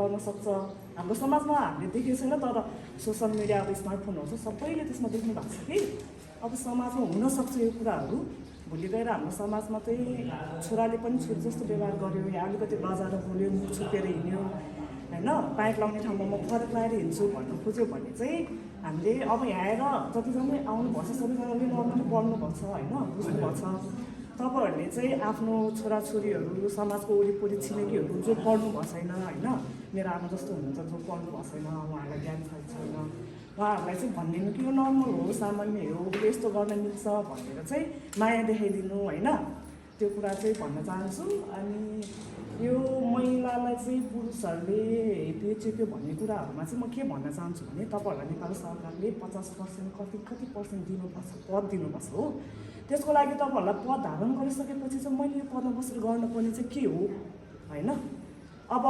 गर्न सक्छ। हाम्रो समाजमा हामीले देखेको छैन, तर सोसल मिडिया अब स्मार्टफोनहरू छ सबैले त्यसमा देख्नु भएको छ कि अब समाजमा हुनसक्छ यो कुराहरू। भोलि गएर हाम्रो समाजमा चाहिँ छोराले पनि छोरी जस्तो व्यवहार गर्यो या अलिकति लजाएर बोल्यो, मुख छुपेर हिँड्यो होइन, पाइप लाउने ठाउँमा म फरक लगाएर हिँड्छु भन्नु खोज्यो भने चाहिँ हामीले अब यहाँ आएर जतिजना आउनुभएको छ सबैजनाले नर्मली पढ्नुभएको छ होइन, बुझ्नुभएको छ। तपाईँहरूले चाहिँ आफ्नो छोराछोरीहरू समाजको वरिपरि छिमेकीहरू जो पढ्नु भएको छैन होइन, मेरो आमा जस्तो हुनुहुन्छ जो पढ्नु भएको छैन, उहाँहरूलाई ज्ञान छैन, उहाँहरूलाई चाहिँ भनिदिनु कि यो नर्मल हो, सामान्य हो, यस्तो गर्न मिल्छ भनेर चाहिँ माया देखाइदिनु होइन, त्यो कुरा चाहिँ भन्न चाहन्छु। अनि यो महिलालाई चाहिँ पुरुषहरूले बेचेको भन्ने कुराहरूमा चाहिँ म के भन्न चाहन्छु भने तपाईँहरूलाई नेपाल सरकारले 50% कति पर्सेन्ट दिनुपर्छ, पद दिनुपर्छ हो। त्यसको लागि तपाईँहरूलाई पद धारण गरिसकेपछि चाहिँ मैले यो पदमा बसेर गर्नुपर्ने चाहिँ के हो होइन। अब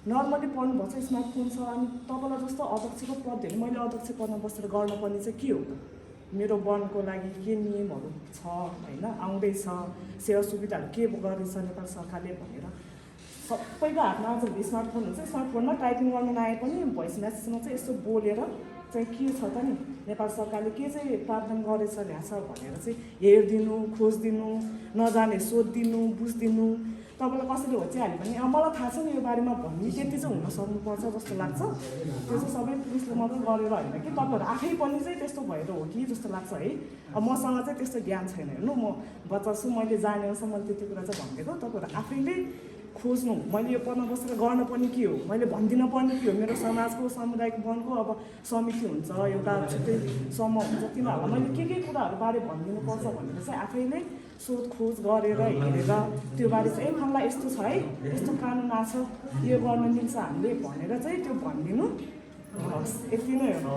नर्मली पढ्नुभएको छ, स्मार्टफोन छ, अनि तपाईँलाई जस्तो अध्यक्षको पद धेरै मैले अध्यक्ष पदमा बसेर गर्नुपर्ने चाहिँ के हो त? मेरो वनको लागि के नियमहरू छ होइन, आउँदैछ, सेवा सुविधाहरू के गरेछ नेपाल सरकारले भनेर सबैको हातमा आज स्मार्टफोन हुन्छ। स्मार्टफोनमा टाइपिङ गर्न नआए पनि भोइस मेसेजमा चाहिँ यसो बोलेर चाहिँ के छ त नि नेपाल सरकारले के चाहिँ प्रावधान गरेछ ल्याछ भनेर चाहिँ हेरिदिनु, खोजिदिनु, नजाने सोधिदिनु, बुझिदिनु। तपाईँलाई कसैले होचिहाल्यो भने मलाई थाहा छ नि यो बारेमा भन्ने त्यति चाहिँ हुन सक्नुपर्छ जस्तो लाग्छ। त्यो चाहिँ सबै पुरुषले मात्रै गरेर होइन कि तपाईँहरू आफै पनि चाहिँ त्यस्तो भएर हो कि जस्तो लाग्छ है। अब मसँग चाहिँ त्यस्तो ज्ञान छैन हेर्नु, म बच्चा छु, मैले जाने अनुसार मैले त्यति कुरा चाहिँ भनिदिएको। तपाईँहरू आफैले खोज्नु, मैले यो पदमा बसेर गर्नुपर्ने के हो, मैले भनिदिनु पर्ने के हो, मेरो समाजको सामुदायिक वनको अब समिति हुन्छ, एउटा छुट्टै समूह हुन्छ, तिनीहरूलाई मैले के कुराहरू बारे भनिदिनुपर्छ भनेर चाहिँ आफैले सोधखोज गरेर हेरेर त्यो बारे चाहिँ हामीलाई यस्तो छ है, यस्तो कानुन आछ, यो गर्न मिल्छ हामीले भनेर चाहिँ त्यो भनिदिनु। हस्, यति नै हो।